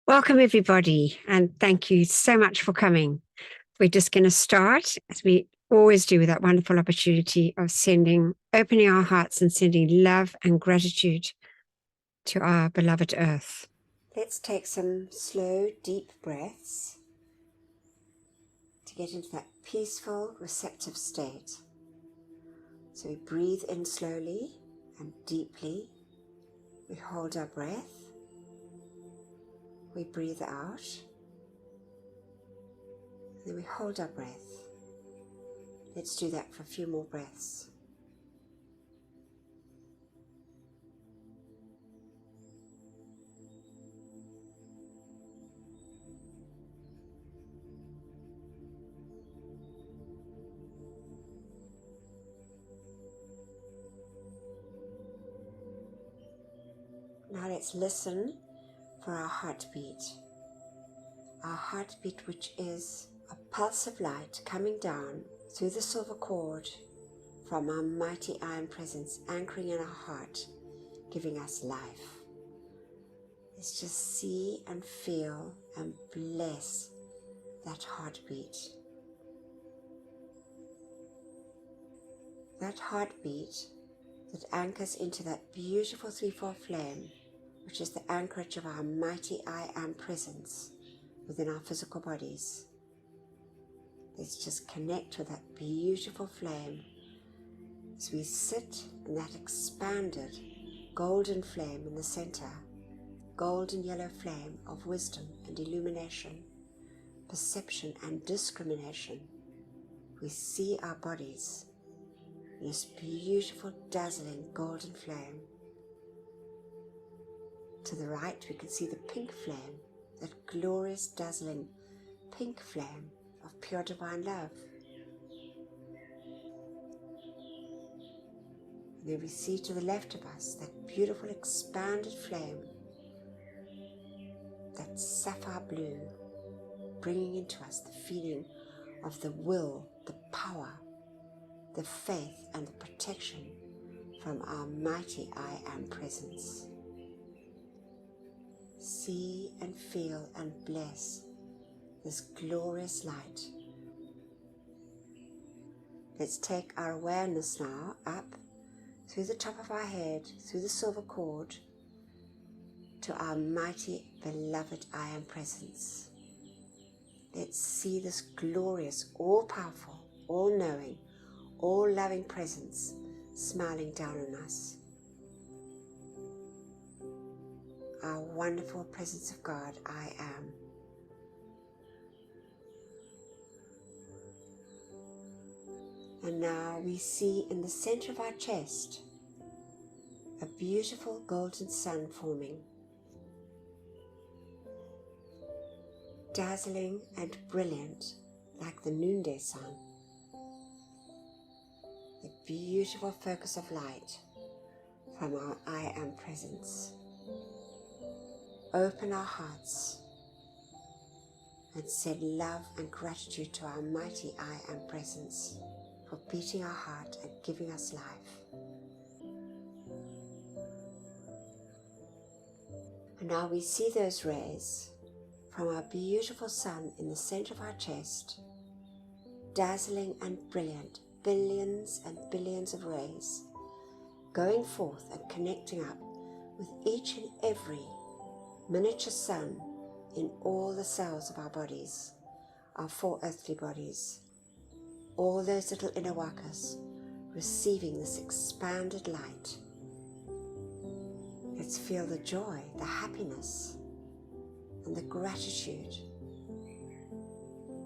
Welcome, everybody, and thank you so much for coming. We're just going to start, as we always do, with that wonderful opportunity of opening our hearts and sending love and gratitude to our beloved Earth. Let's take some slow, deep breaths to get into that peaceful, receptive state. So we breathe in slowly and deeply. We hold our breath. We breathe out. Then we hold our breath. Let's do that for a few more breaths. Now let's listen for our heartbeat. Our heartbeat, which is a pulse of light coming down through the silver cord from our mighty iron presence, anchoring in our heart, giving us life. Let's just see and feel and bless that heartbeat. That heartbeat that anchors into that beautiful threefold flame, which is the anchorage of our mighty I Am presence within our physical bodies. Let's just connect with that beautiful flame as we sit in that expanded golden flame in the center, golden yellow flame of wisdom and illumination, perception and discrimination. We see our bodies in this beautiful, dazzling golden flame. To the right, we can see the pink flame, that glorious, dazzling pink flame of pure divine love. And then we see to the left of us that beautiful, expanded flame, that sapphire blue, bringing into us the feeling of the will, the power, the faith and the protection from our mighty I Am presence. See and feel and bless this glorious light. Let's take our awareness now up through the top of our head, through the silver cord, to our mighty beloved I Am presence. Let's see this glorious, all-powerful, all-knowing, all-loving presence smiling down on us. Our wonderful presence of God, I Am. And now we see in the center of our chest a beautiful golden sun forming, dazzling and brilliant like the noonday sun. The beautiful focus of light from our I Am presence. Open our hearts and send love and gratitude to our mighty I Am presence for beating our heart and giving us life. And now we see those rays from our beautiful sun in the center of our chest, dazzling and brilliant, billions and billions of rays, going forth and connecting up with each and every miniature sun in all the cells of our bodies, our four earthly bodies, all those little inner wakas receiving this expanded light. Let's feel the joy, the happiness, and the gratitude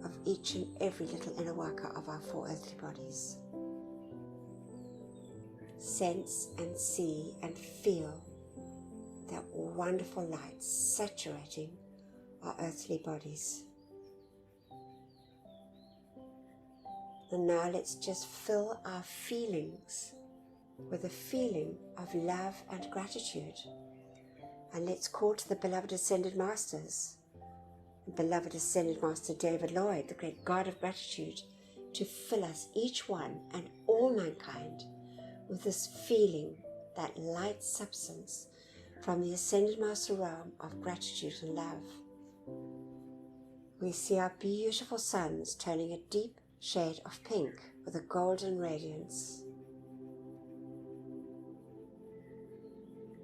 of each and every little inner waka of our four earthly bodies. Sense and see and feel that wonderful light saturating our earthly bodies. And now let's just fill our feelings with a feeling of love and gratitude. And let's call to the beloved Ascended Masters, the beloved Ascended Master David Lloyd, the great God of gratitude, to fill us, each one and all mankind, with this feeling, that light substance from the Ascended Master realm of gratitude and love. We see our beautiful suns turning a deep shade of pink with a golden radiance.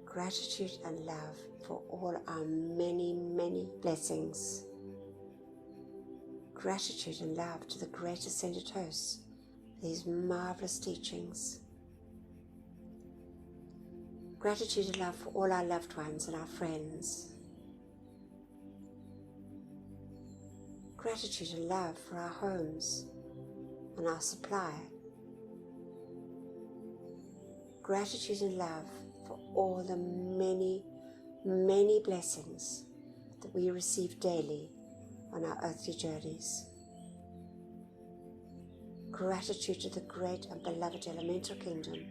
Gratitude and love for all our many, many blessings. Gratitude and love to the great ascended hosts for these marvelous teachings. Gratitude and love for all our loved ones and our friends. Gratitude and love for our homes and our supply. Gratitude and love for all the many, many blessings that we receive daily on our earthly journeys. Gratitude to the great and beloved elemental kingdom,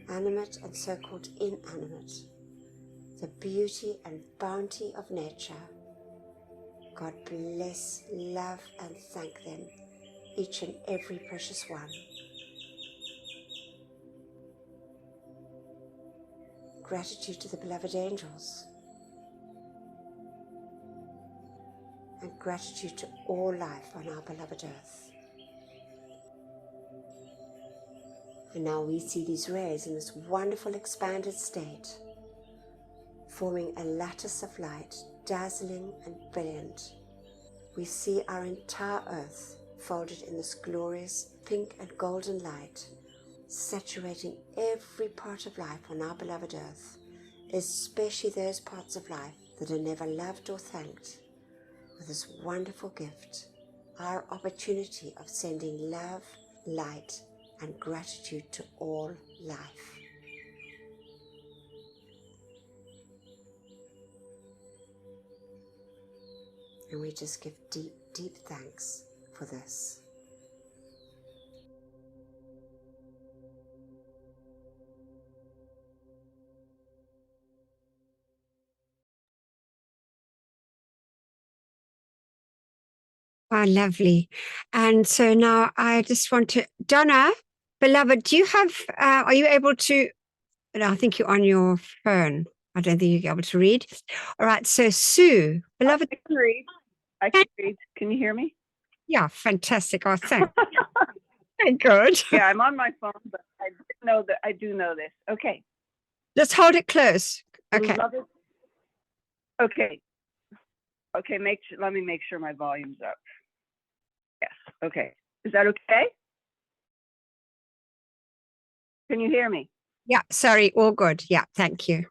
animate and so-called inanimate, the beauty and bounty of nature. God bless, love and thank them, each and every precious one. Gratitude to the beloved angels, and gratitude to all life on our beloved earth. And now we see these rays in this wonderful expanded state, forming a lattice of light, dazzling and brilliant. We see our entire earth folded in this glorious pink and golden light, saturating every part of life on our beloved earth, especially those parts of life that are never loved or thanked, with this wonderful gift, our opportunity of sending love, light, and gratitude to all life. And we just give deep, deep thanks for this. Oh, lovely. And so now I just want to, Donna, beloved, do you have, are you able to, no, I think you're on your phone. I don't think you're able to read. All right. So Sue, beloved. I can read. I can read. Can you hear me? Yeah, fantastic. Oh, thank good. Yeah, I'm on my phone, but I do know this. Okay. Just hold it close. Okay. Beloved. Okay. Okay, let me make sure my volume's up. Yes. Okay. Is that okay? Can you hear me? Yeah, sorry, all good. Yeah, thank you.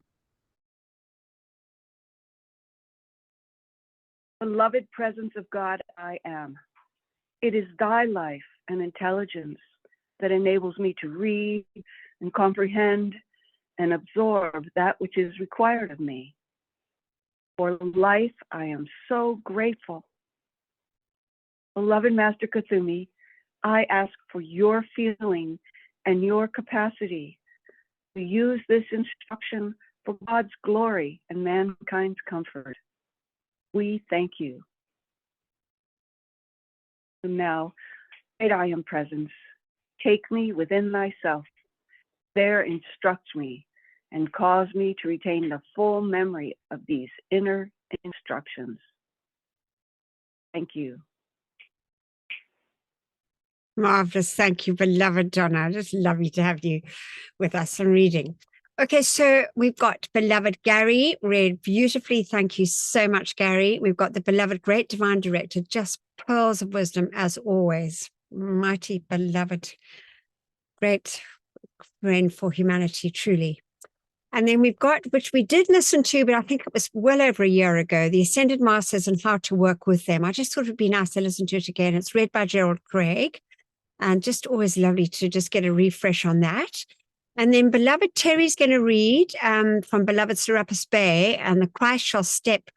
Beloved presence of God, I am. It is thy life and intelligence that enables me to read and comprehend and absorb that which is required of me. For life, I am so grateful. Beloved Master Kuthumi, I ask for your feeling and your capacity to use this instruction for God's glory and mankind's comfort. We thank you. And now, great I am presence, take me within thyself. There instruct me and cause me to retain the full memory of these inner instructions. Thank you. Marvelous. Thank you, beloved Donna. Just lovely to have you with us and reading. Okay, so we've got beloved Gary, read beautifully. Thank you so much, Gary. We've got the beloved great divine director, just pearls of wisdom as always. Mighty beloved, great friend for humanity, truly. And then we've got, which we did listen to, but I think it was well over a year ago, the Ascended Masters and how to work with them. I just thought it'd be nice to listen to it again. It's read by Gerald Craig, and just always lovely to just get a refresh on that. And then beloved Terry's going to read from beloved Saros Bay, and the Christ shall step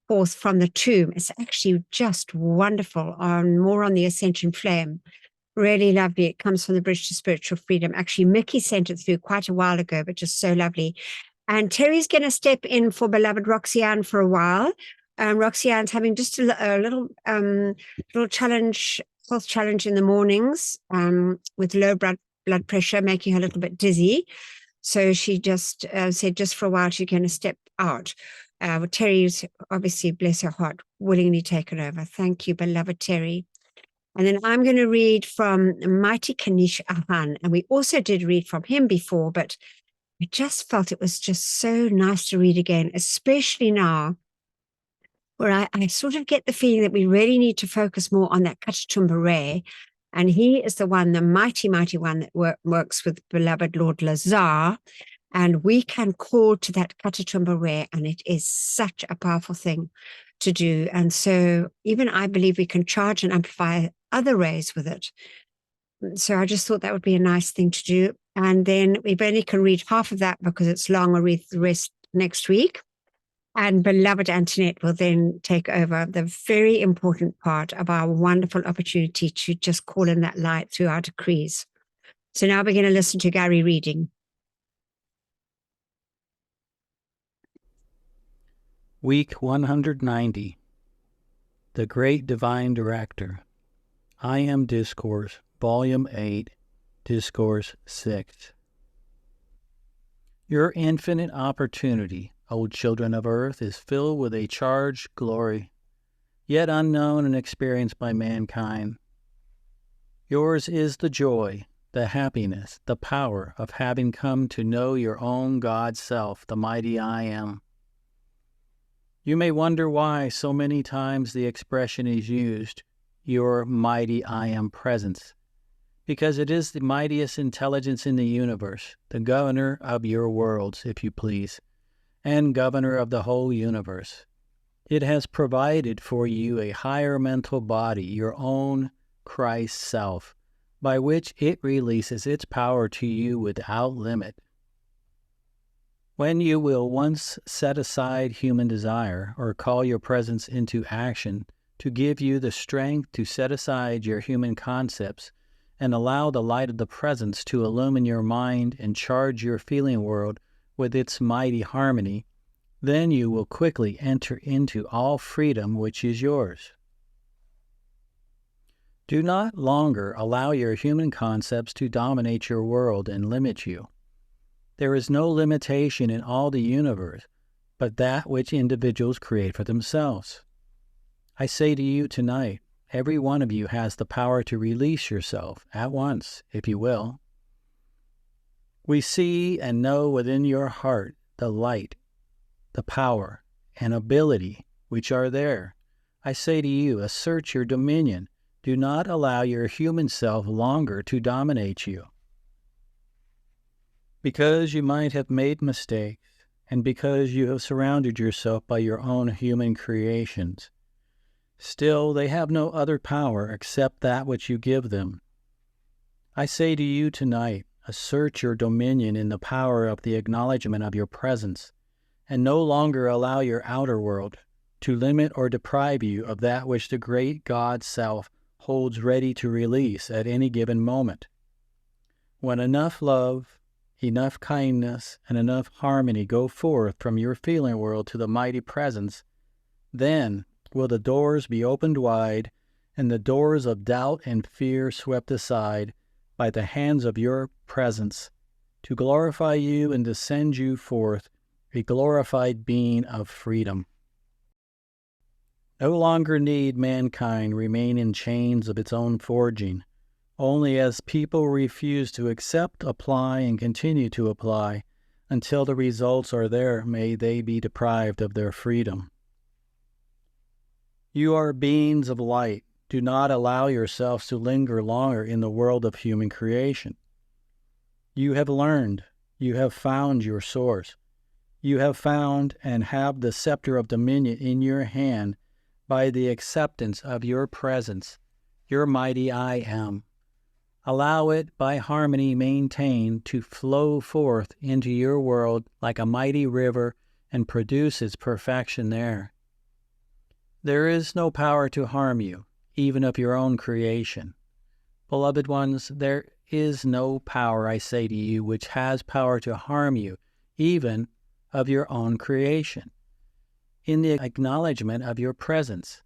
forth from the tomb. It's actually just wonderful, more on the Ascension flame. Really lovely. It comes from the Bridge to Spiritual Freedom. Actually, Mickey sent it through quite a while ago, but just so lovely. And Terry's going to step in for beloved Roxanne for a while. Roxanne's having just a little challenge, health challenge in the mornings with low blood pressure, making her a little bit dizzy. So she just said just for a while she's going to step out. Terry's obviously, bless her heart, willingly taken over. Thank you, beloved Terry. And then I'm going to read from Mighty Kenish Aan. And we also did read from him before, but I just felt it was just so nice to read again, especially now where I sort of get the feeling that we really need to focus more on that Katatumba Ray. And he is the one, the mighty, mighty one that works with beloved Lord Lazar. And we can call to that Katatumba Ray, and it is such a powerful thing to do. And so even I believe we can charge and amplify other rays with it. So I just thought that would be a nice thing to do. And then we only can read half of that because it's long. We'll read the rest next week. And beloved Antoinette will then take over the very important part of our wonderful opportunity to just call in that light through our decrees. So now we're going to listen to Gary reading. Week 190. The Great Divine Director. I Am Discourse, Volume 8, Discourse 6. Your infinite opportunity, O children of earth, is filled with a charged glory, yet unknown and experienced by mankind. Yours is the joy, the happiness, the power of having come to know your own God Self, the mighty I Am. You may wonder why so many times the expression is used, your mighty I Am presence, because it is the mightiest intelligence in the universe, the governor of your worlds, if you please, and governor of the whole universe. It has provided for you a higher mental body, your own Christ self, by which it releases its power to you without limit. When you will once set aside human desire or call your presence into action to give you the strength to set aside your human concepts and allow the light of the presence to illumine your mind and charge your feeling world with its mighty harmony, then you will quickly enter into all freedom which is yours. Do not longer allow your human concepts to dominate your world and limit you. There is no limitation in all the universe but that which individuals create for themselves. I say to you tonight, every one of you has the power to release yourself at once, if you will. We see and know within your heart the light, the power, and ability which are there. I say to you, assert your dominion. Do not allow your human self longer to dominate you. Because you might have made mistakes, and because you have surrounded yourself by your own human creations, still they have no other power except that which you give them. I say to you tonight, assert your dominion in the power of the acknowledgement of your presence, and no longer allow your outer world to limit or deprive you of that which the great God Self holds ready to release at any given moment. When enough love, enough kindness, and enough harmony go forth from your feeling world to the mighty presence, then will the doors be opened wide, and the doors of doubt and fear swept aside by the hands of your presence, to glorify you and to send you forth a glorified being of freedom. No longer need mankind remain in chains of its own forging. Only as people refuse to accept, apply, and continue to apply, until the results are there, may they be deprived of their freedom. You are beings of light. Do not allow yourselves to linger longer in the world of human creation. You have learned, you have found your source. You have found and have the scepter of dominion in your hand by the acceptance of your presence, your mighty I Am. Allow it, by harmony maintained, to flow forth into your world like a mighty river and produce its perfection there. There is no power to harm you, even of your own creation. Beloved ones, there is no power, I say to you, which has power to harm you, even of your own creation, in the acknowledgement of your presence.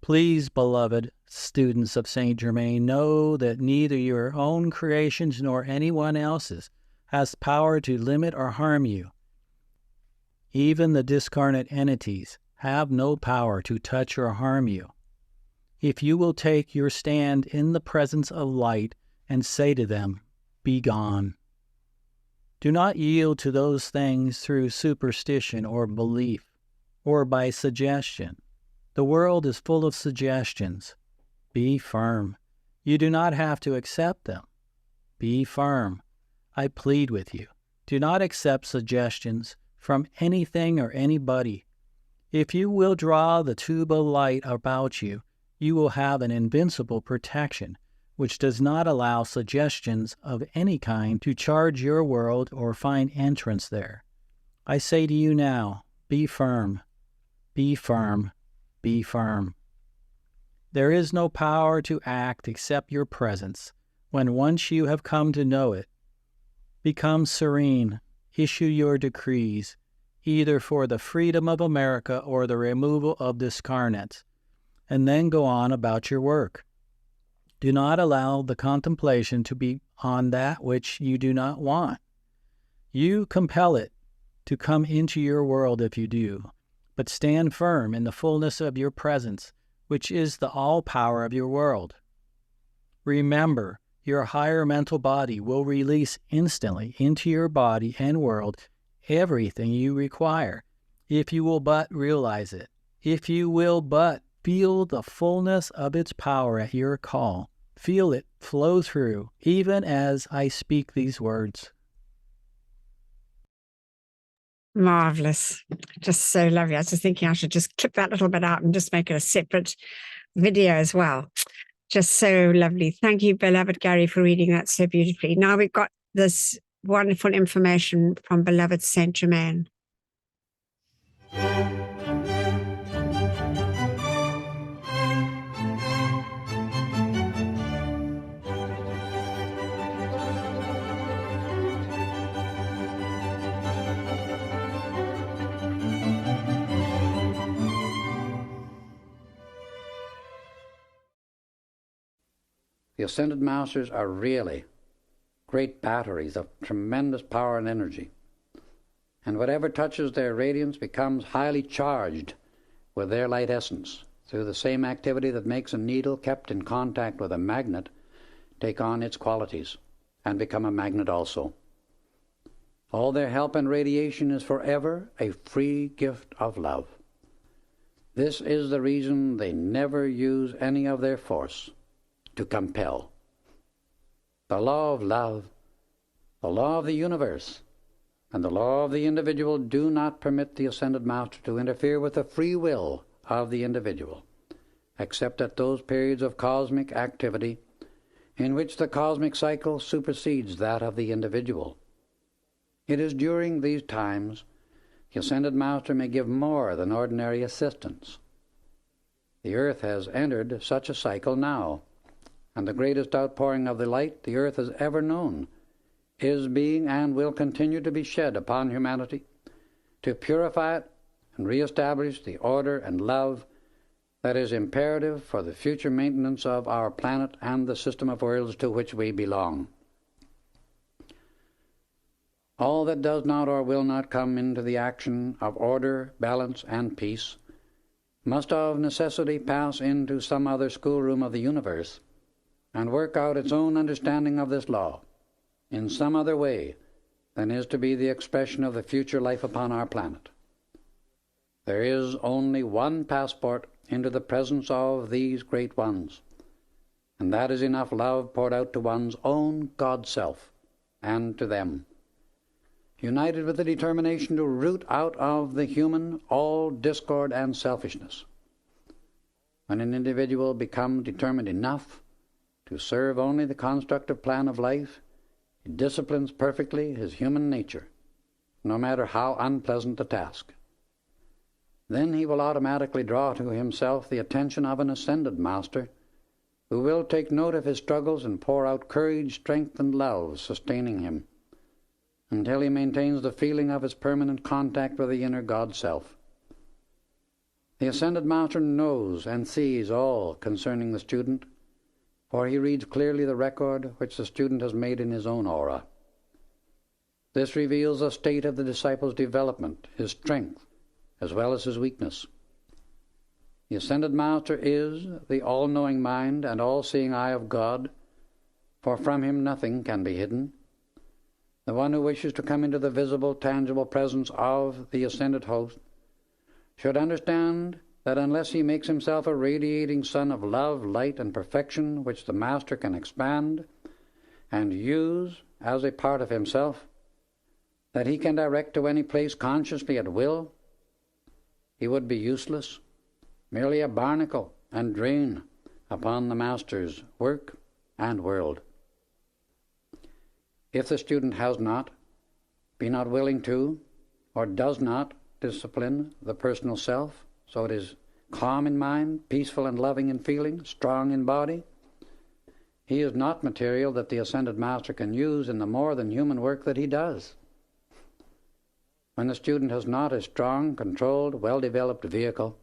Please, beloved students of St Germain, know that neither your own creations nor anyone else's has power to limit or harm you. Even the discarnate entities have no power to touch or harm you. If you will take your stand in the presence of light and say to them, "Be gone." Do not yield to those things through superstition or belief, or by suggestion. The world is full of suggestions. Be firm. You do not have to accept them. Be firm. I plead with you. Do not accept suggestions from anything or anybody. If you will draw the tube of light about you, you will have an invincible protection, which does not allow suggestions of any kind to charge your world or find entrance there. I say to you now, be firm, be firm, be firm. There is no power to act except your presence. When once you have come to know it, become serene, issue your decrees, either for the freedom of America or the removal of discarnates, and then go on about your work. Do not allow the contemplation to be on that which you do not want. You compel it to come into your world if you do, but stand firm in the fullness of your presence, which is the all-power of your world. Remember, your higher mental body will release instantly into your body and world everything you require, if you will but realize it, if you will but feel the fullness of its power at your call. Feel it flow through, even as I speak these words. Marvelous. Just so lovely. I was just thinking I should just clip that little bit out and just make it a separate video as well. Just so lovely. Thank you, beloved Gary, for reading that so beautifully. Now we've got this wonderful information from beloved St Germain. The Ascended Masters are really great batteries of tremendous power and energy. And whatever touches their radiance becomes highly charged with their light essence, through the same activity that makes a needle kept in contact with a magnet take on its qualities and become a magnet also. All their help and radiation is forever a free gift of love. This is the reason they never use any of their force to compel. The law of love, the law of the universe, and the law of the individual do not permit the Ascended Master to interfere with the free will of the individual, except at those periods of cosmic activity in which the cosmic cycle supersedes that of the individual. It is during these times the Ascended Master may give more than ordinary assistance. The earth has entered such a cycle now, and the greatest outpouring of the light the earth has ever known is being and will continue to be shed upon humanity to purify it and reestablish the order and love that is imperative for the future maintenance of our planet and the system of worlds to which we belong. All that does not or will not come into the action of order, balance, and peace must of necessity pass into some other schoolroom of the universe and work out its own understanding of this law in some other way than is to be the expression of the future life upon our planet. There is only one passport into the presence of these great ones, and that is enough love poured out to one's own God-self and to them, united with the determination to root out of the human all discord and selfishness. When an individual becomes determined enough to serve only the constructive plan of life, he disciplines perfectly his human nature, no matter how unpleasant the task. Then he will automatically draw to himself the attention of an Ascended Master, who will take note of his struggles and pour out courage, strength, and love, sustaining him, until he maintains the feeling of his permanent contact with the inner God-self. The Ascended Master knows and sees all concerning the student, for he reads clearly the record which the student has made in his own aura. This reveals the state of the disciple's development, his strength, as well as his weakness. The Ascended Master is the all-knowing mind and all-seeing eye of God, for from him nothing can be hidden. The one who wishes to come into the visible, tangible presence of the Ascended Host should understand that unless he makes himself a radiating sun of love, light, and perfection which the Master can expand and use as a part of himself, that he can direct to any place consciously at will, he would be useless, merely a barnacle and drain upon the Master's work and world. If the student has not, be not willing to, or does not discipline the personal self, so it is calm in mind, peaceful and loving in feeling, strong in body, he is not material that the Ascended Master can use in the more than human work that he does. When the student has not a strong, controlled, well-developed vehicle,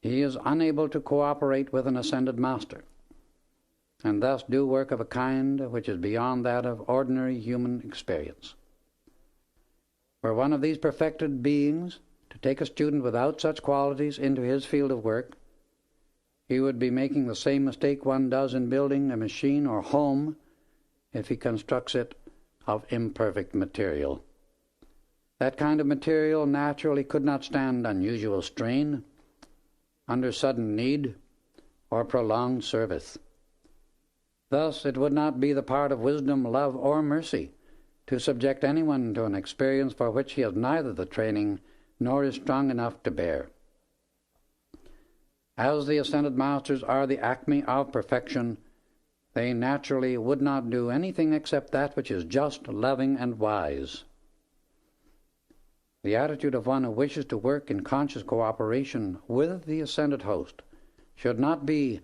he is unable to cooperate with an Ascended Master, and thus do work of a kind which is beyond that of ordinary human experience. Were one of these perfected beings to take a student without such qualities into his field of work, he would be making the same mistake one does in building a machine or home if he constructs it of imperfect material. That kind of material naturally could not stand unusual strain, under sudden need, or prolonged service. Thus it would not be the part of wisdom, love, or mercy to subject anyone to an experience for which he has neither the training nor is strong enough to bear. As the Ascended Masters are the acme of perfection, they naturally would not do anything except that which is just, loving, and wise. The attitude of one who wishes to work in conscious cooperation with the Ascended Host should not be,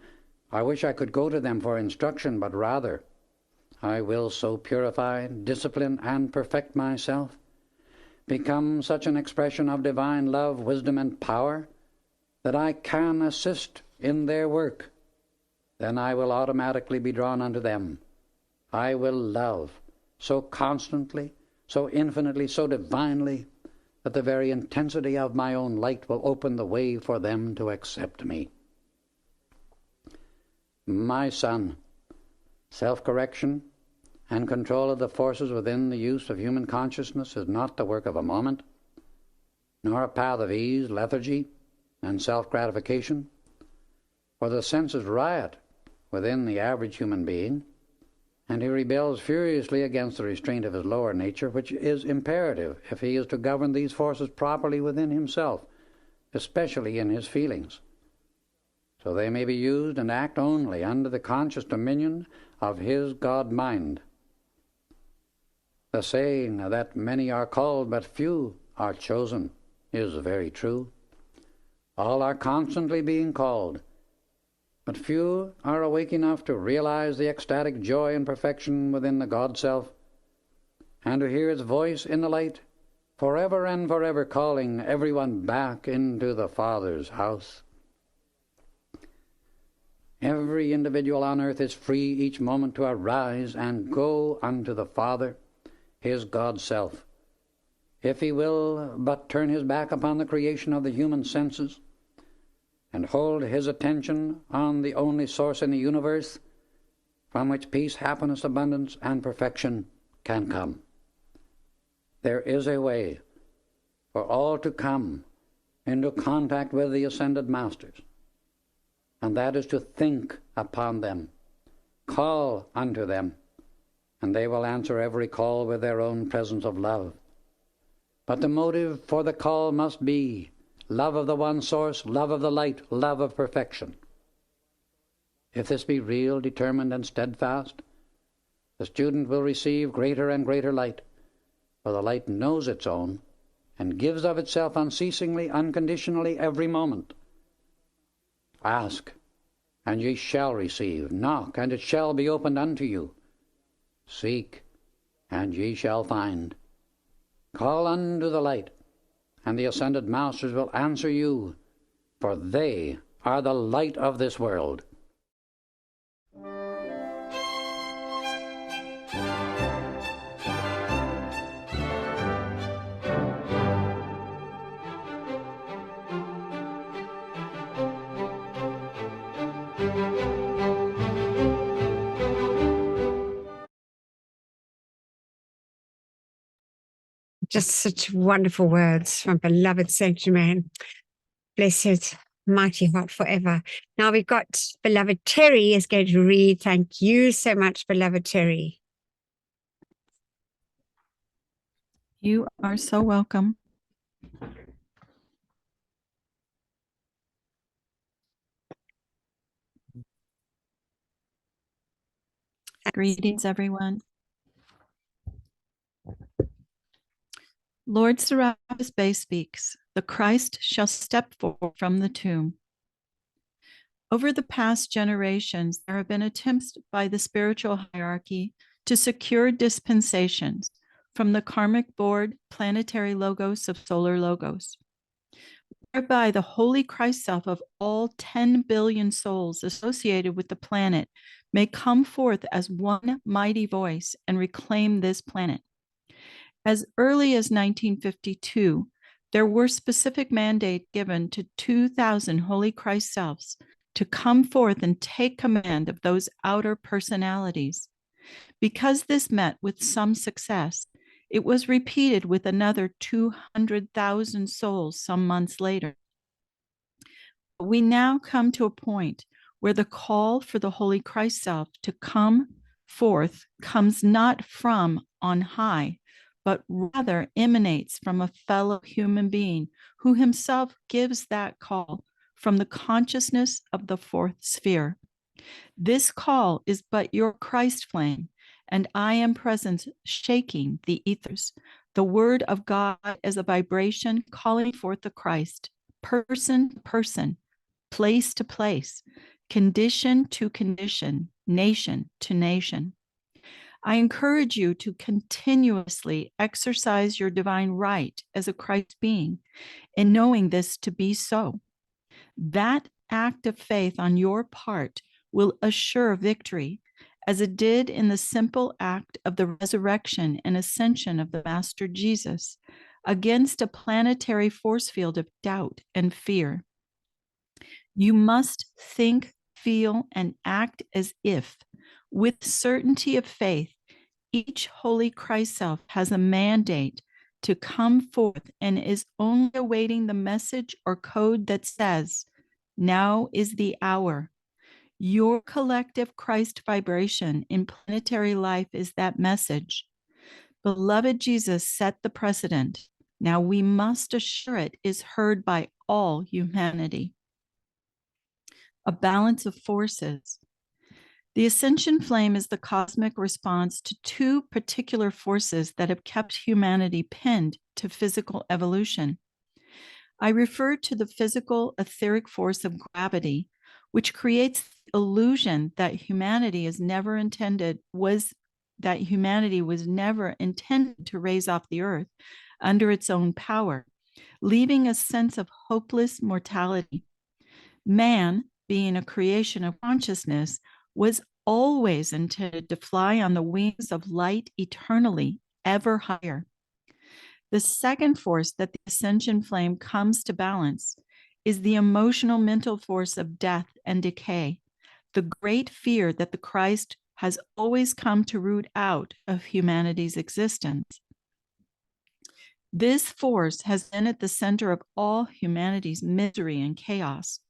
I wish I could go to them for instruction, but rather, I will so purify, discipline, and perfect myself, become such an expression of divine love, wisdom, and power, that I can assist in their work. Then I will automatically be drawn unto them. I will love so constantly, so infinitely, so divinely, that the very intensity of my own light will open the way for them to accept me. My son, self-correction and control of the forces within the use of human consciousness is not the work of a moment, nor a path of ease, lethargy, and self-gratification, for the senses riot within the average human being, and he rebels furiously against the restraint of his lower nature, which is imperative if he is to govern these forces properly within himself, especially in his feelings, so they may be used and act only under the conscious dominion of his God-mind. The saying that many are called but few are chosen is very true. All are constantly being called, but few are awake enough to realize the ecstatic joy and perfection within the God-self, and to hear its voice in the light, forever and forever calling everyone back into the Father's house. Every individual on earth is free each moment to arise and go unto the Father, his God-self, if he will but turn his back upon the creation of the human senses, and hold his attention on the only source in the universe from which peace, happiness, abundance, and perfection can come. There is a way for all to come into contact with the Ascended Masters, and that is to think upon them, call unto them, and they will answer every call with their own presence of love. But the motive for the call must be love of the one source, love of the light, love of perfection. If this be real, determined, and steadfast, the student will receive greater and greater light, for the light knows its own and gives of itself unceasingly, unconditionally, every moment. Ask, and ye shall receive. Knock, and it shall be opened unto you. Seek, and ye shall find. Call unto the light, and the Ascended Masters will answer you, for they are the light of this world. Just such wonderful words from beloved St Germain. Blessed, mighty heart forever. Now we've got beloved Terry is going to read. Thank you so much, beloved Terry. You are so welcome. Greetings, everyone. Lord Saros Bay speaks, the Christ shall step forth from the tomb. Over the past generations, there have been attempts by the spiritual hierarchy to secure dispensations from the karmic board planetary logos of solar logos, whereby the holy Christ self of all 10 billion souls associated with the planet may come forth as one mighty voice and reclaim this planet. As early as 1952, there were specific mandates given to 2,000 holy Christ selves to come forth and take command of those outer personalities. Because this met with some success, it was repeated with another 200,000 souls some months later. We now come to a point where the call for the Holy Christ self to come forth comes not from on high, but rather emanates from a fellow human being who himself gives that call from the consciousness of the fourth sphere. This call is but your Christ flame, and I am present shaking the ethers, the word of God as a vibration calling forth the Christ, person to person, place to place, condition to condition, nation to nation. I encourage you to continuously exercise your divine right as a Christ being in knowing this to be so. That act of faith on your part will assure victory, as it did in the simple act of the resurrection and ascension of the Master Jesus, against a planetary force field of doubt and fear. You must think, feel, and act as if, with certainty of faith, each holy Christ self has a mandate to come forth and is only awaiting the message or code that says, now is the hour. Your collective Christ vibration in planetary life is that message. Beloved Jesus set the precedent. Now we must assure it is heard by all humanity. A balance of forces. The ascension flame is the cosmic response to two particular forces that have kept humanity pinned to physical evolution. I refer to the physical etheric force of gravity, which creates the illusion that humanity was never intended to raise off the earth under its own power, leaving a sense of hopeless mortality. Man, being a creation of consciousness, was always intended to fly on the wings of light eternally, ever higher. The second force that the ascension flame comes to balance is the emotional mental force of death and decay, the great fear that the Christ has always come to root out of humanity's existence. This force has been at the center of all humanity's misery and chaos.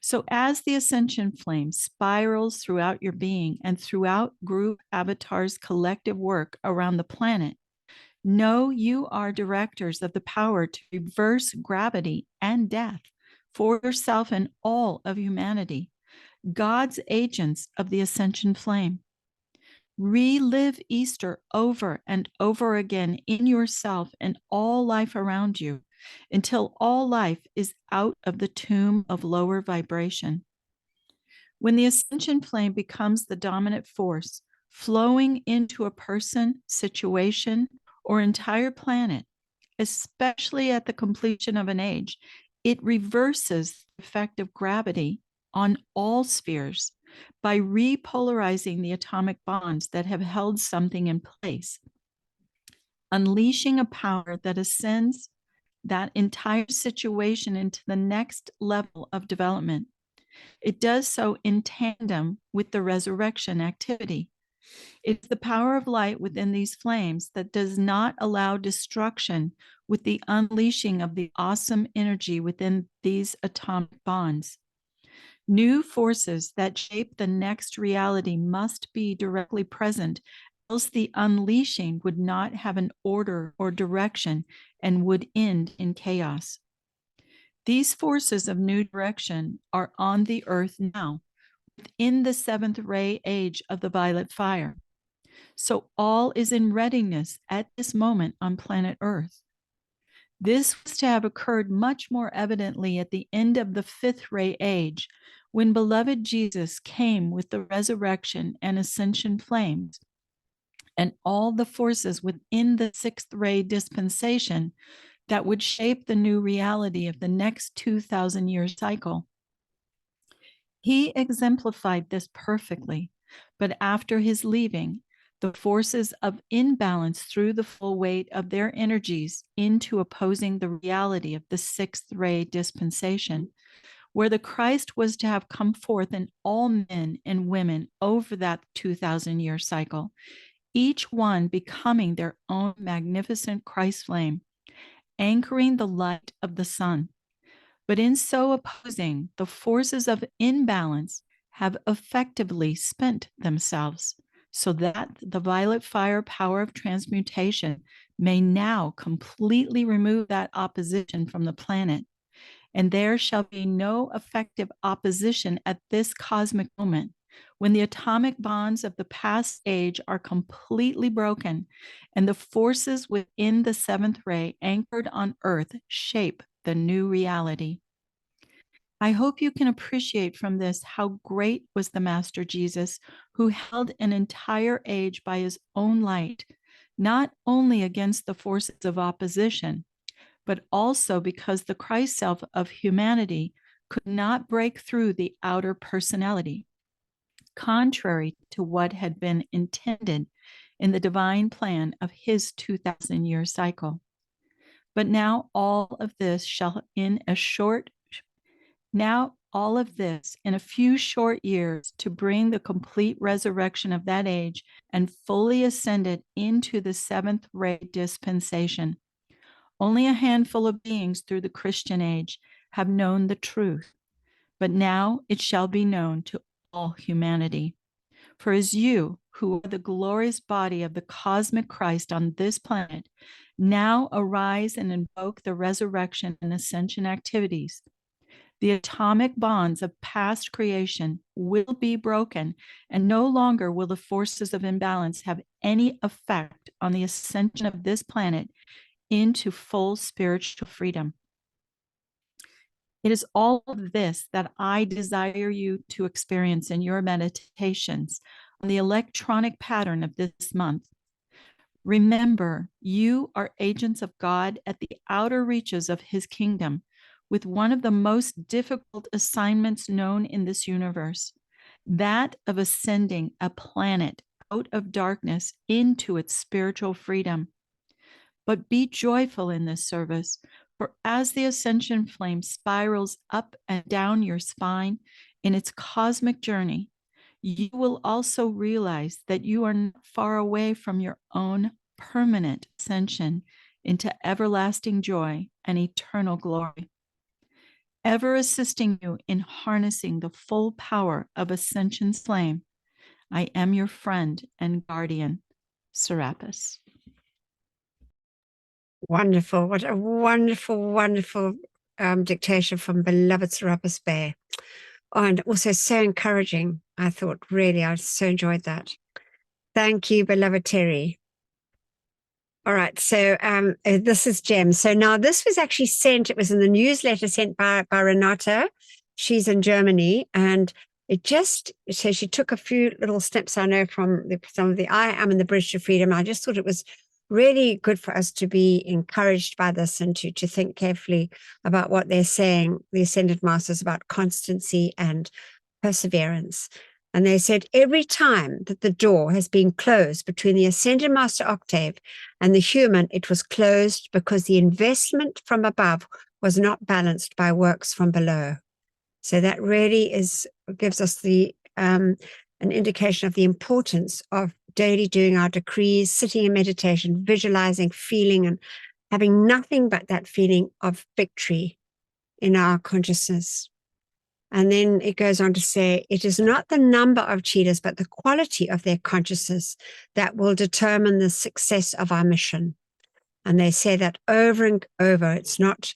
So as the ascension flame spirals throughout your being and throughout group avatars' collective work around the planet, know you are directors of the power to reverse gravity and death for yourself and all of humanity, God's agents of the ascension flame. Relive Easter over and over again in yourself and all life around you, until all life is out of the tomb of lower vibration. When the ascension flame becomes the dominant force, flowing into a person, situation, or entire planet, especially at the completion of an age, it reverses the effect of gravity on all spheres by repolarizing the atomic bonds that have held something in place, unleashing a power that ascends that entire situation into the next level of development. It does so in tandem with the resurrection activity. It's the power of light within these flames that does not allow destruction with the unleashing of the awesome energy within these atomic bonds. New forces that shape the next reality must be directly present, else the unleashing would not have an order or direction and would end in chaos. These forces of new direction are on the earth now, within the seventh ray age of the violet fire. So all is in readiness at this moment on planet Earth. This was to have occurred much more evidently at the end of the fifth ray age, when beloved Jesus came with the resurrection and ascension flames, and all the forces within the sixth ray dispensation that would shape the new reality of the next 2,000-year cycle. He exemplified this perfectly, but after his leaving, the forces of imbalance threw the full weight of their energies into opposing the reality of the sixth ray dispensation, where the Christ was to have come forth in all men and women over that 2,000-year cycle, each one becoming their own magnificent Christ flame, anchoring the light of the sun. But in so opposing, the forces of imbalance have effectively spent themselves, so that the violet fire power of transmutation may now completely remove that opposition from the planet. And there shall be no effective opposition at this cosmic moment, when the atomic bonds of the past age are completely broken and the forces within the seventh ray anchored on earth shape the new reality. I hope you can appreciate from this how great was the Master Jesus, who held an entire age by his own light, not only against the forces of opposition, but also because the Christ self of humanity could not break through the outer personality, contrary to what had been intended in the divine plan of his 2,000-year cycle. But now all of this in a few short years, to bring the complete resurrection of that age and fully ascend it into the seventh ray dispensation. Only a handful of beings through the Christian age have known the truth, but now it shall be known to all humanity. For as you, who are the glorious body of the cosmic Christ on this planet, now arise and invoke the resurrection and ascension activities, the atomic bonds of past creation will be broken, and no longer will the forces of imbalance have any effect on the ascension of this planet into full spiritual freedom. It is all of this that I desire you to experience in your meditations on the electronic pattern of this month. Remember, you are agents of God at the outer reaches of his kingdom, with one of the most difficult assignments known in this universe, that of ascending a planet out of darkness into its spiritual freedom. But be joyful in this service, for as the ascension flame spirals up and down your spine in its cosmic journey, you will also realize that you are not far away from your own permanent ascension into everlasting joy and eternal glory. Ever assisting you in harnessing the full power of Ascension's flame, I am your friend and guardian, Serapis. Wonderful. What a wonderful, wonderful dictation from beloved Saros Bay. Oh, and also so encouraging. I thought, really, I so enjoyed that. Thank you, beloved Terry. All right, so this is Jem. So now this was actually sent, it was in the newsletter sent by Renata. She's in Germany, and so she took a few little snips, I know, from some of the I Am in the Bridge to Freedom. I just thought it was really good for us to be encouraged by this and to think carefully about what they're saying, the Ascended Masters, about constancy and perseverance. And they said every time that the door has been closed between the Ascended Master Octave and the human, it was closed because the investment from above was not balanced by works from below. So that really gives us the an indication of the importance of daily doing our decrees, sitting in meditation, visualizing, feeling, and having nothing but that feeling of victory in our consciousness. And then it goes on to say, it is not the number of cheetahs, but the quality of their consciousness that will determine the success of our mission. And they say that over and over. It's not,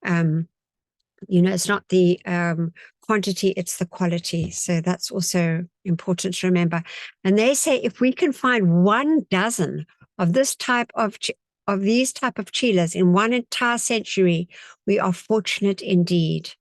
it's not the quantity, it's the quality. So that's also important to remember. And they say if we can find 12 of this type of these type of cheetahs in one entire century, we are fortunate indeed.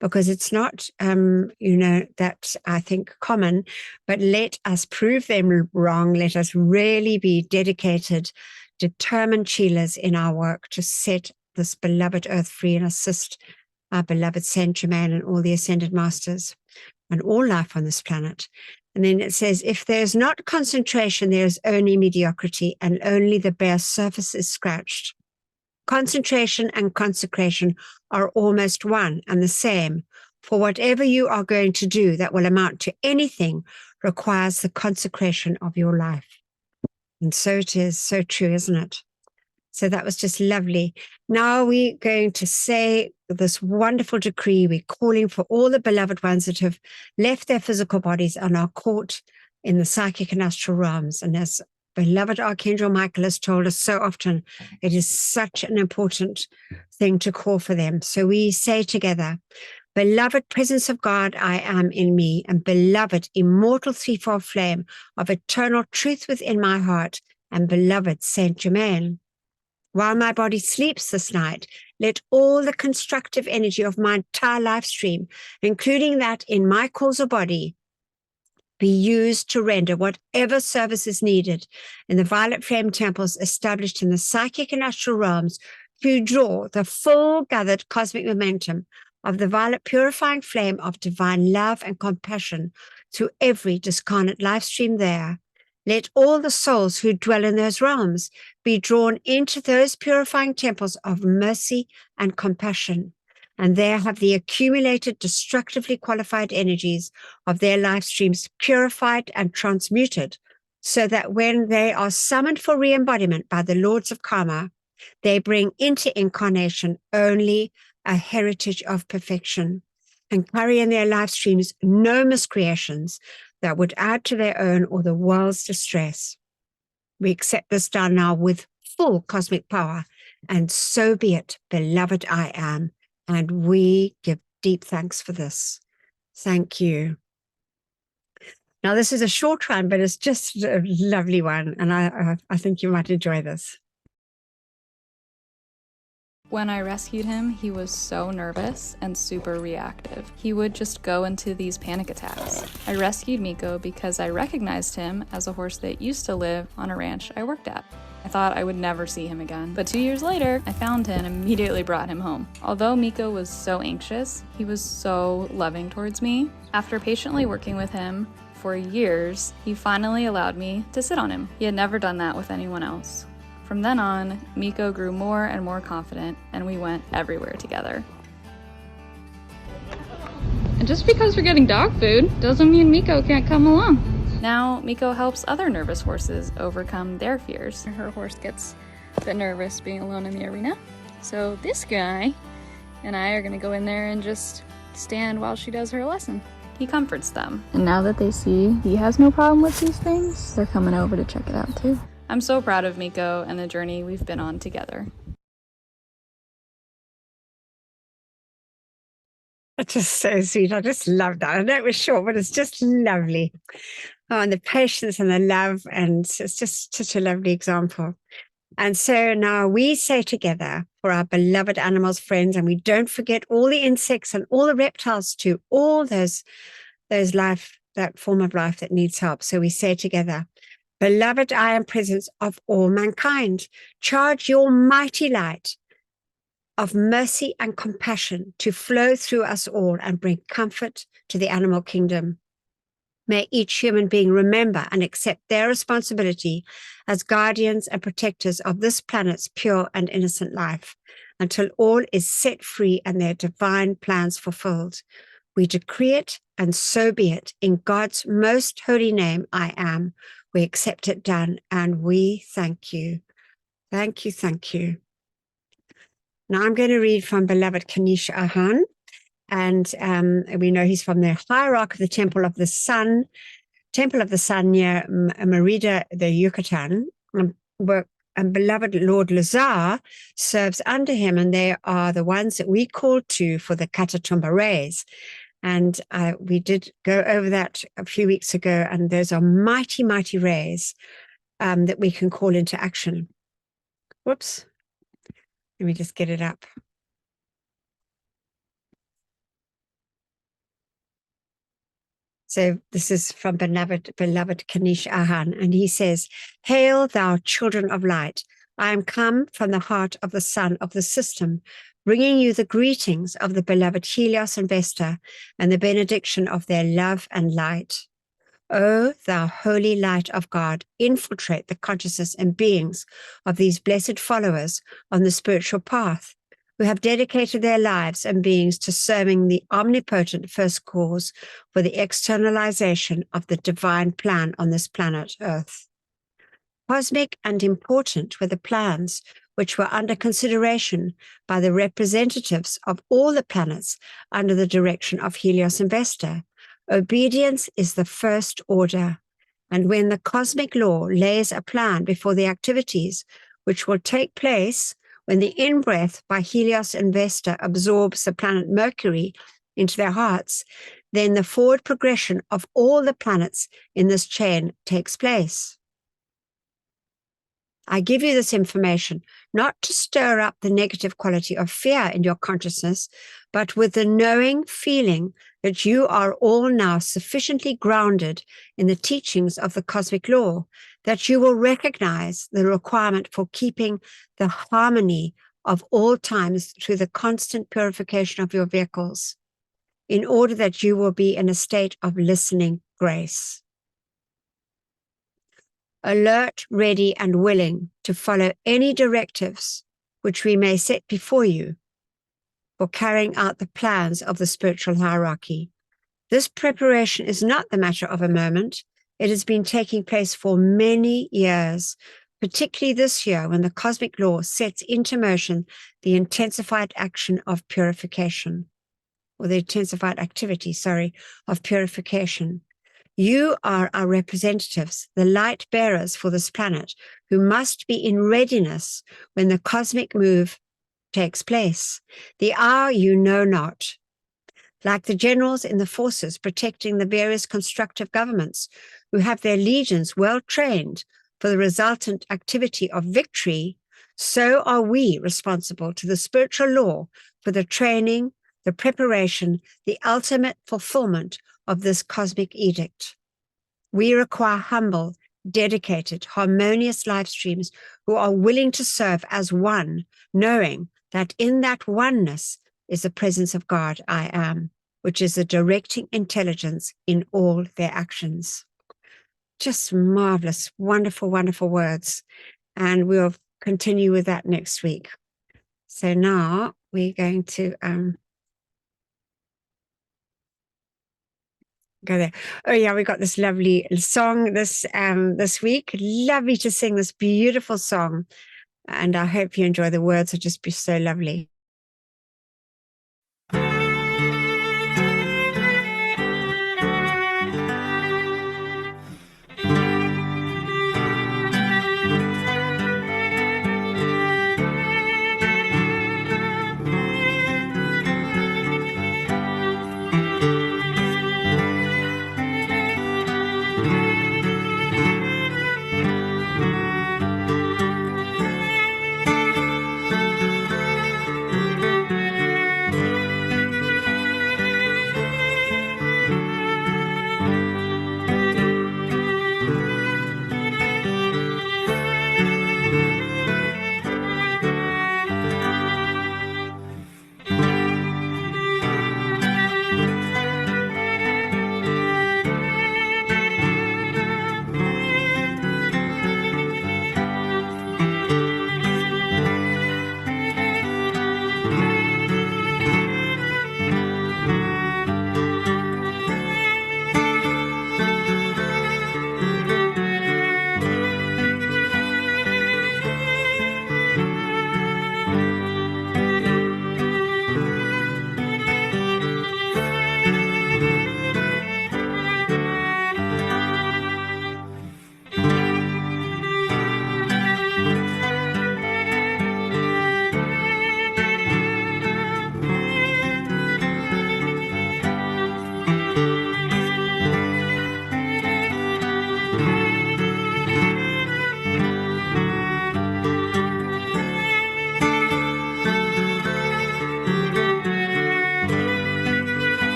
Because it's not, that I think common, but let us prove them wrong. Let us really be dedicated, determined cheetahs in our work to set this beloved earth free and assist our beloved St Germain and all the ascended masters and all life on this planet. And then it says, if there's not concentration, there's only mediocrity, and only the bare surface is scratched. Concentration and consecration are almost one and the same, for whatever you are going to do that will amount to anything requires the consecration of your life. And so it is, so true, isn't it? So that was just lovely. Now we're going to say this wonderful decree. We're calling for all the beloved ones that have left their physical bodies and are caught in the psychic and astral realms. And as beloved Archangel Michael has told us so often, it is such an important thing to call for them. So we say together, beloved presence of God, I am in me, and beloved immortal threefold flame of eternal truth within my heart, and beloved St Germain. While my body sleeps this night, let all the constructive energy of my entire life stream, including that in my causal body, be used to render whatever service is needed in the violet flame temples established in the psychic and astral realms to draw the full gathered cosmic momentum of the violet purifying flame of divine love and compassion through every discarnate life stream there. Let all the souls who dwell in those realms be drawn into those purifying temples of mercy and compassion, and there have the accumulated destructively qualified energies of their life streams purified and transmuted, so that when they are summoned for re-embodiment by the lords of karma, they bring into incarnation only a heritage of perfection and carry in their life streams no miscreations that would add to their own or the world's distress. We accept this done now with full cosmic power, and so be it, beloved I am. And we give deep thanks for this. Thank you. Now, this is a short one, but it's just a lovely one. And I think you might enjoy this. When I rescued him, he was so nervous and super reactive. He would just go into these panic attacks. I rescued Miko because I recognized him as a horse that used to live on a ranch I worked at. I thought I would never see him again, but 2 years later, I found him and immediately brought him home. Although Miko was so anxious, he was so loving towards me. After patiently working with him for years, he finally allowed me to sit on him. He had never done that with anyone else. From then on, Miko grew more and more confident, and we went everywhere together. And just because we're getting dog food doesn't mean Miko can't come along. Now, Miko helps other nervous horses overcome their fears. Her horse gets a bit nervous being alone in the arena. So this guy and I are gonna go in there and just stand while she does her lesson. He comforts them. And now that they see he has no problem with these things, they're coming over to check it out too. I'm so proud of Miko and the journey we've been on together. It's just so sweet. I just love that. I know it was short, but it's just lovely. Oh, and the patience and the love, and it's just such a lovely example. And so now we say together for our beloved animals, friends, and we don't forget all the insects and all the reptiles too, all those life, that form of life that needs help. So we say together, beloved I am presence of all mankind, charge your mighty light of mercy and compassion to flow through us all and bring comfort to the animal kingdom. May each human being remember and accept their responsibility as guardians and protectors of this planet's pure and innocent life until all is set free and their divine plans fulfilled. We decree it, and so be it. In God's most holy name, I am. We accept it done, and we thank you. Thank you, thank you. Now I'm going to read from beloved Kenish Aan, and we know he's from the hierarch of the Temple of the Sun near Merida, the Yucatan. And beloved Lord Lazar serves under him, and they are the ones that we call to for the Katatumba rays. And we did go over that a few weeks ago, and those are mighty, mighty rays that we can call into action. Whoops. Let me just get it up. So this is from beloved Kenish Aan, and he says, "Hail, thou children of light. I am come from the heart of the sun of the system, bringing you the greetings of the beloved Helios and Vesta and the benediction of their love and light. O thou holy light of God, infiltrate the consciousness and beings of these blessed followers on the spiritual path, who have dedicated their lives and beings to serving the omnipotent first cause for the externalization of the divine plan on this planet Earth. Cosmic and important were the plans which were under consideration by the representatives of all the planets under the direction of Helios and Vesta. Obedience is the first order, and when the cosmic law lays a plan before the activities which will take place when the in-breath by Helios and Vesta absorbs the planet Mercury into their hearts, then the forward progression of all the planets in this chain takes place. I give you this information not to stir up the negative quality of fear in your consciousness, but with the knowing feeling that you are all now sufficiently grounded in the teachings of the cosmic law, that you will recognize the requirement for keeping the harmony of all times through the constant purification of your vehicles, in order that you will be in a state of listening grace. Alert, ready, and willing to follow any directives which we may set before you for carrying out the plans of the spiritual hierarchy. This preparation is not the matter of a moment. It has been taking place for many years, particularly this year when the cosmic law sets into motion the intensified action of purification, or the intensified activity, of purification. You are our representatives, the light bearers for this planet, who must be in readiness when the cosmic move takes place. The hour you know not. Like the generals in the forces protecting the various constructive governments who have their legions well trained for the resultant activity of victory, so are we responsible to the spiritual law for the training, the preparation, the ultimate fulfillment of this cosmic edict. We require humble, dedicated, harmonious life streams who are willing to serve as one, knowing that in that oneness is the presence of God, I am, which is the directing intelligence in all their actions. Just marvelous, wonderful, wonderful words. And we'll continue with that next week. So now we're going to go there. Oh yeah, we got this lovely song this week. Lovely to sing this beautiful song. And I hope you enjoy the words. It'll just be so lovely.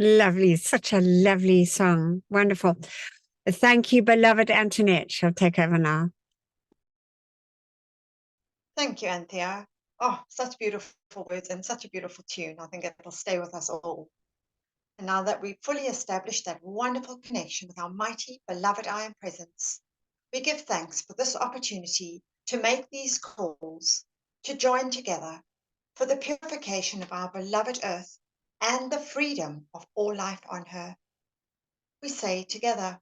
Lovely. Such a lovely song. Wonderful. Thank you, beloved Antoinette. She'll take over now. Thank you, Anthea. Oh, such beautiful words and such a beautiful tune. I think it'll stay with us all. And now that we've fully established that wonderful connection with our mighty, beloved I Am Presence, we give thanks for this opportunity to make these calls, to join together for the purification of our beloved Earth and the freedom of all life on her. We say together,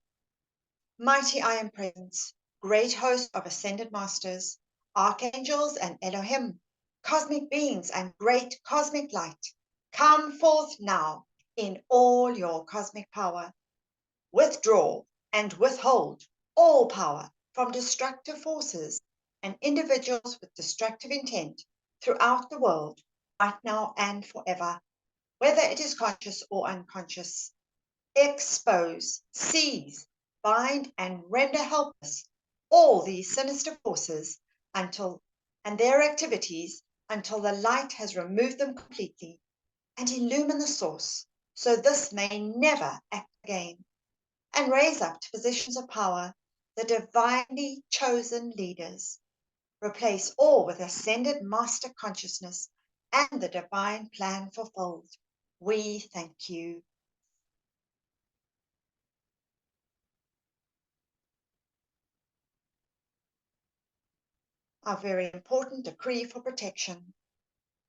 Mighty I Am Presence, great host of ascended masters, archangels and Elohim, cosmic beings and great cosmic light, come forth now in all your cosmic power. Withdraw and withhold all power from destructive forces and individuals with destructive intent throughout the world, right now and forever, whether it is conscious or unconscious. Expose, seize, bind, and render helpless all these sinister forces and their activities until the light has removed them completely, and illumine the source, so this may never act again, and raise up to positions of power the divinely chosen leaders. Replace all with ascended master consciousness and the divine plan fulfilled. We thank you. Our very important decree for protection.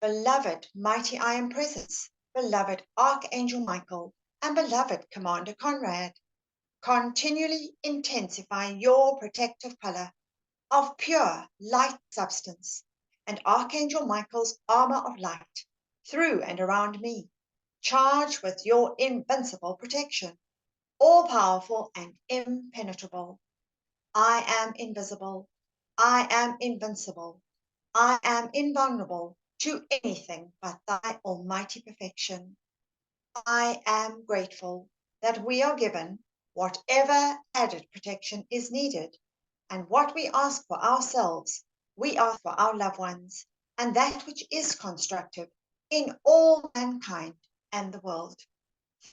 Beloved Mighty I Am Presence, beloved Archangel Michael, and beloved Commander Conrad, continually intensify your protective color of pure light substance and Archangel Michael's armor of light through and around me, charged with your invincible protection, all-powerful and impenetrable. I am invisible. I am invincible. I am invulnerable to anything but thy almighty perfection. I am grateful that we are given whatever added protection is needed, and what we ask for ourselves, we ask for our loved ones, and that which is constructive in all mankind and the world.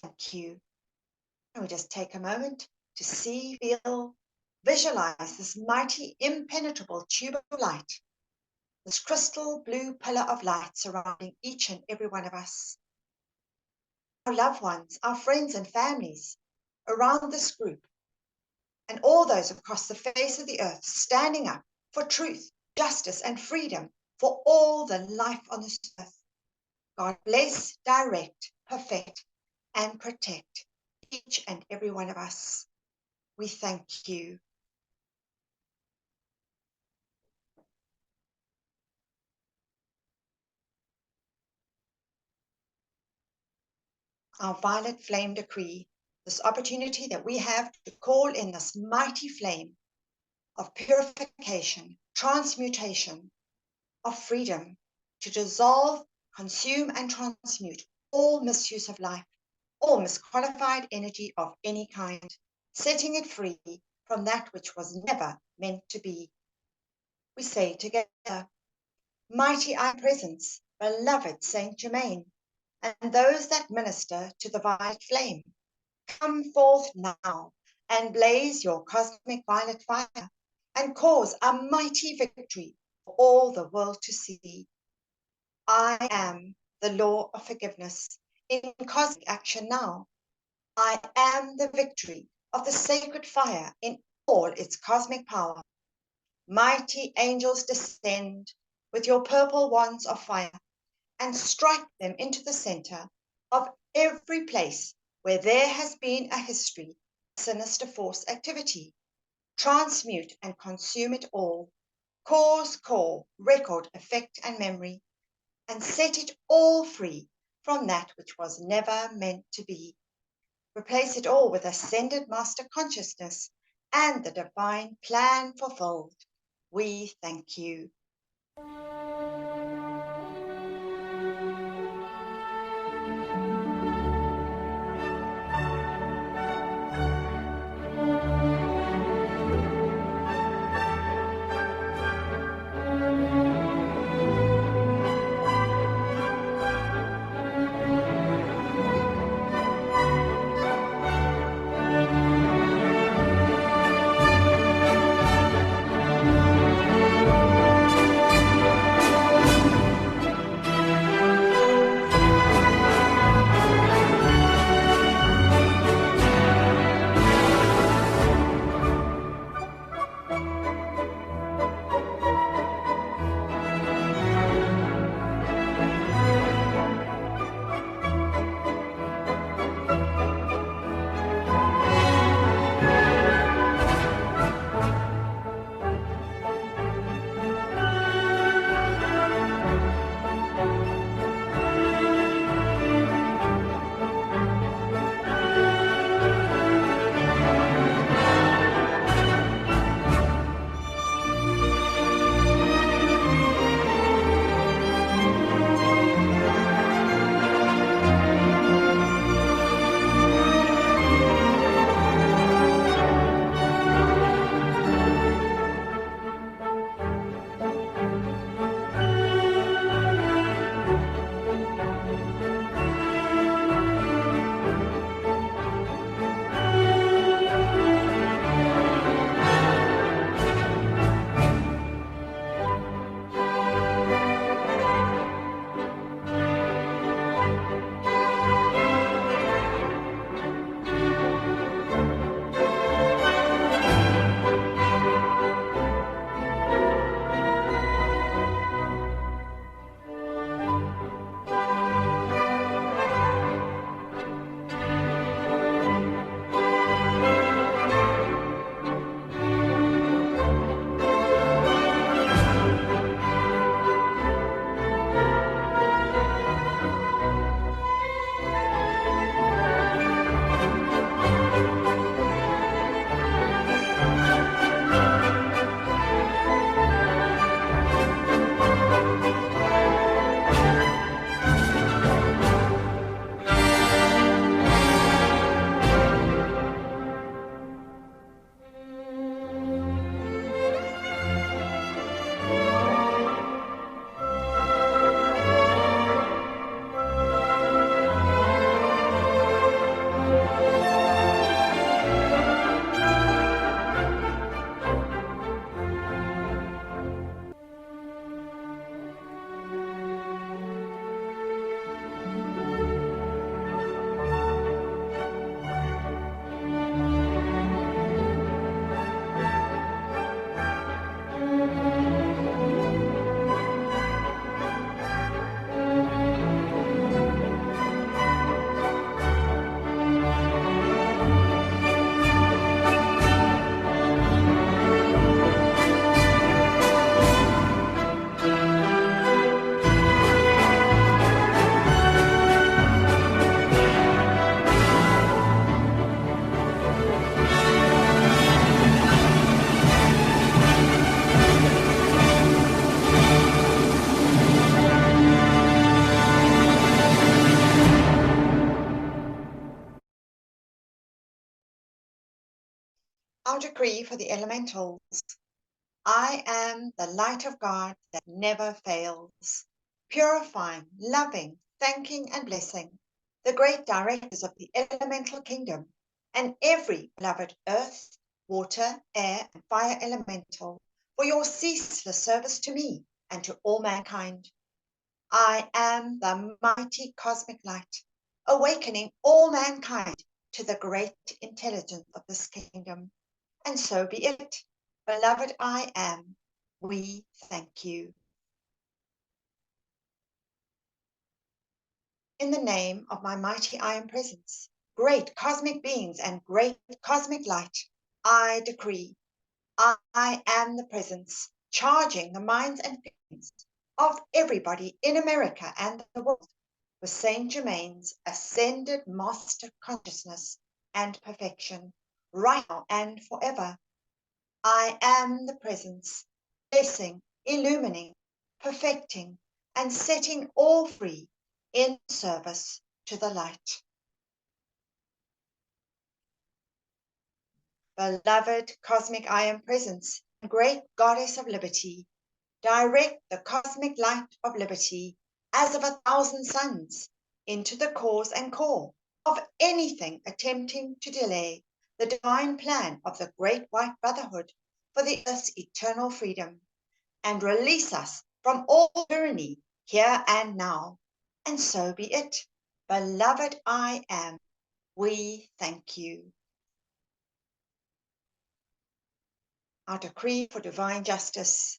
Thank you. And we just take a moment to see, feel, visualize this mighty, impenetrable tube of light, this crystal blue pillar of light surrounding each and every one of us. Our loved ones, our friends and families around this group, and all those across the face of the earth standing up for truth, justice, and freedom for all the life on this earth. God bless, direct, perfect, and protect each and every one of us. We thank you. Our violet flame decree, this opportunity that we have to call in this mighty flame of purification, transmutation, of freedom, to dissolve, consume, and transmute all misuse of life, all misqualified energy of any kind, setting it free from that which was never meant to be. We say together, Mighty I Am Presence, beloved St Germain, and those that minister to the violet flame, come forth now and blaze your cosmic violet fire and cause a mighty victory for all the world to see. I am the law of forgiveness in cosmic action now. I am the victory of the sacred fire in all its cosmic power. Mighty angels descend with your purple wands of fire and strike them into the center of every place where there has been a history of sinister force activity. Transmute and consume it all, cause, core, record, effect, and memory, and set it all free from that which was never meant to be. Replace it all with ascended master consciousness and the divine plan fulfilled. We thank you. Our decree for the elementals. I am the light of God that never fails, purifying, loving, thanking, and blessing the great directors of the elemental kingdom and every beloved earth, water, air, and fire elemental for your ceaseless service to me and to all mankind. I am the mighty cosmic light, awakening all mankind to the great intelligence of this kingdom. And so be it. Beloved I am, we thank you. In the name of my mighty I am presence, great cosmic beings and great cosmic light, I decree, I am the presence, charging the minds and feelings of everybody in America and the world with St Germain's ascended master consciousness and perfection, right now and forever. I am the presence, blessing, illumining, perfecting, and setting all free in service to the light. Beloved cosmic I am presence, great goddess of liberty, direct the cosmic light of liberty as of 1,000 suns into the cause and core of anything attempting to delay the divine plan of the great white brotherhood for the earth's eternal freedom, and release us from all tyranny here and now. And so be it. Beloved I am, we thank you. Our decree for divine justice.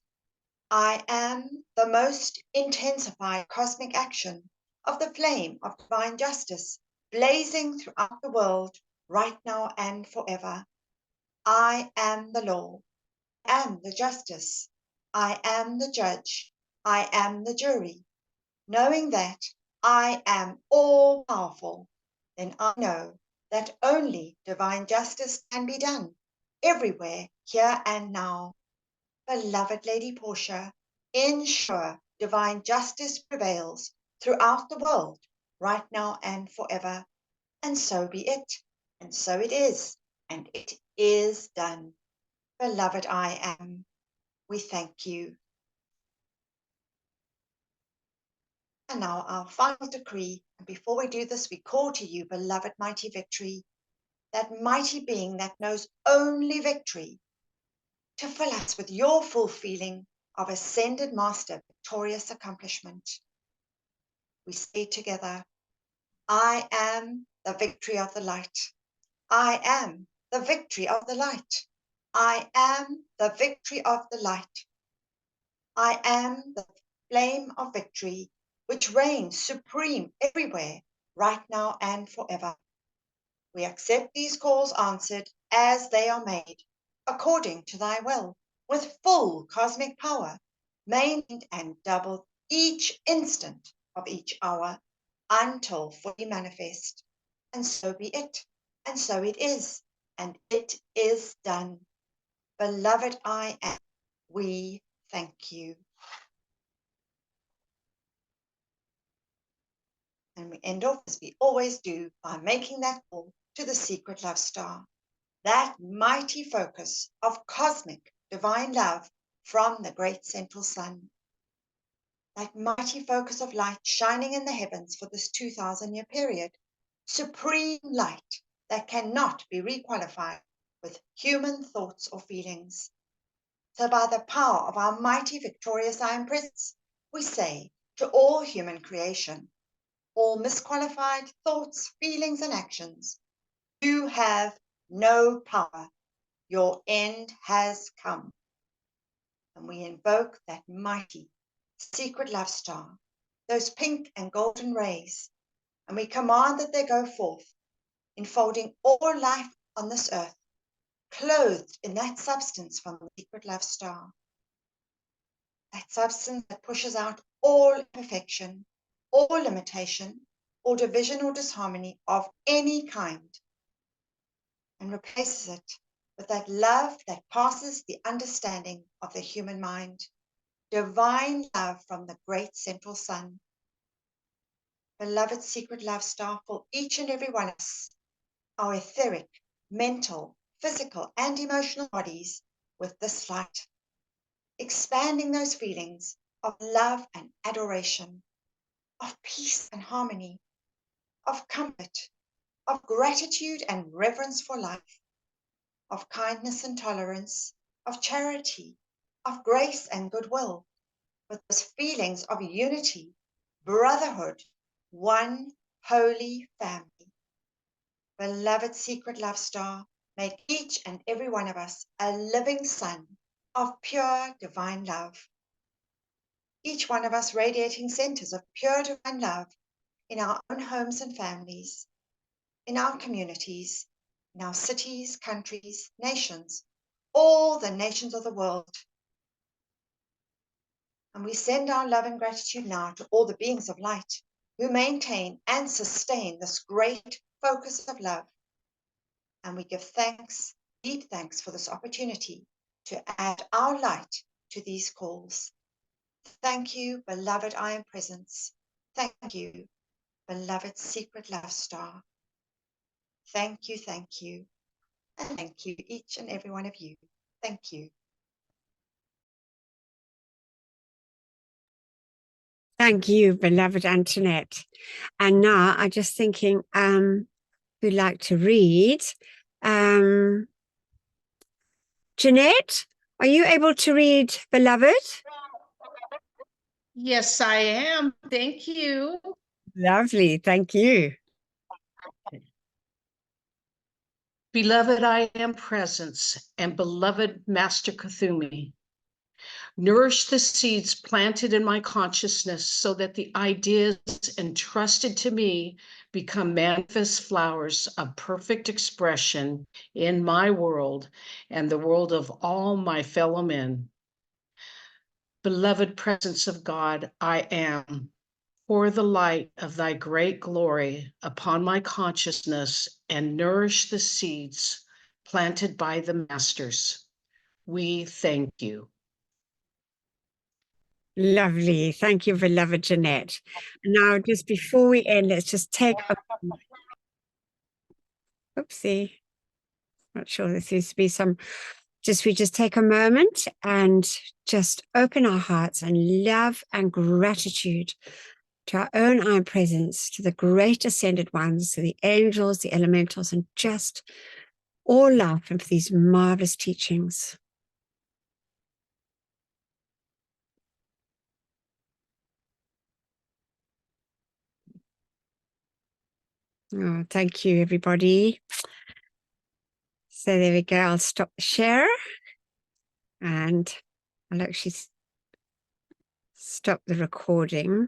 I am the most intensified cosmic action of the flame of divine justice, blazing throughout the world, right now and forever. I am the law. I am the justice. I am the judge. I am the jury. Knowing that I am all powerful, then I know that only divine justice can be done everywhere, here and now. Beloved Lady Portia, ensure divine justice prevails throughout the world, right now and forever. And so be it, and so it is, and it is done. Beloved I am, we thank you. And now our final decree, and before we do this, we call to you, beloved mighty victory, that mighty being that knows only victory, to fill us with your full feeling of ascended master victorious accomplishment. We say together, I am the victory of the light. I am the victory of the light. I am the victory of the light. I am the flame of victory, which reigns supreme everywhere, right now and forever. We accept these calls answered as they are made, according to thy will, with full cosmic power, maintained and doubled each instant of each hour, until fully manifest. And so be it, and so it is, and it is done. Beloved I am, we thank you. And we end off as we always do by making that call to the secret love star, that mighty focus of cosmic divine love from the great central sun. That mighty focus of light shining in the heavens for this 2,000-year period, supreme light that cannot be requalified with human thoughts or feelings. So by the power of our mighty victorious I am presence, we say to all human creation, all misqualified thoughts, feelings, and actions, you have no power. Your end has come. And we invoke that mighty secret love star, those pink and golden rays, and we command that they go forth, enfolding all life on this earth, clothed in that substance from the secret love star. That substance that pushes out all imperfection, all limitation, or division or disharmony of any kind, and replaces it with that love that passes the understanding of the human mind, divine love from the great central sun. Beloved secret love star, for each and every one of us, our etheric, mental, physical, and emotional bodies with this light, expanding those feelings of love and adoration, of peace and harmony, of comfort, of gratitude and reverence for life, of kindness and tolerance, of charity, of grace and goodwill, with those feelings of unity, brotherhood, one holy family. Beloved secret love star, make each and every one of us a living sun of pure divine love. Each one of us radiating centers of pure divine love in our own homes and families, in our communities, in our cities, countries, nations, all the nations of the world. And we send our love and gratitude now to all the beings of light who maintain and sustain this great focus of love. And we give thanks, deep thanks for this opportunity to add our light to these calls. Thank you, beloved I Am Presence. Thank you, beloved secret love star. Thank you, and thank you, each and every one of you. Thank you. Thank you, beloved Antoinette. And now I'm just thinking, who'd like to read? Jeanette, are you able to read, beloved? Yes, I am. Thank you. Lovely, thank you. Beloved, I am presence, and beloved Master Kuthumi. Nourish the seeds planted in my consciousness so that the ideas entrusted to me become manifest flowers of perfect expression in my world and the world of all my fellow men. Beloved presence of God, I am. Pour the light of thy great glory upon my consciousness and nourish the seeds planted by the masters. We thank you. Lovely. Thank you, beloved Jeanette. Now, just before we end, let's just take a... Oopsie. Not sure, there seems to be some... we just take a moment and just open our hearts and love and gratitude to our own I Am Presence, to the great ascended ones, to the angels, the elementals, and just all life, and for these marvelous teachings. Oh, thank you, everybody. So there we go. I'll stop the share and I'll actually stop the recording.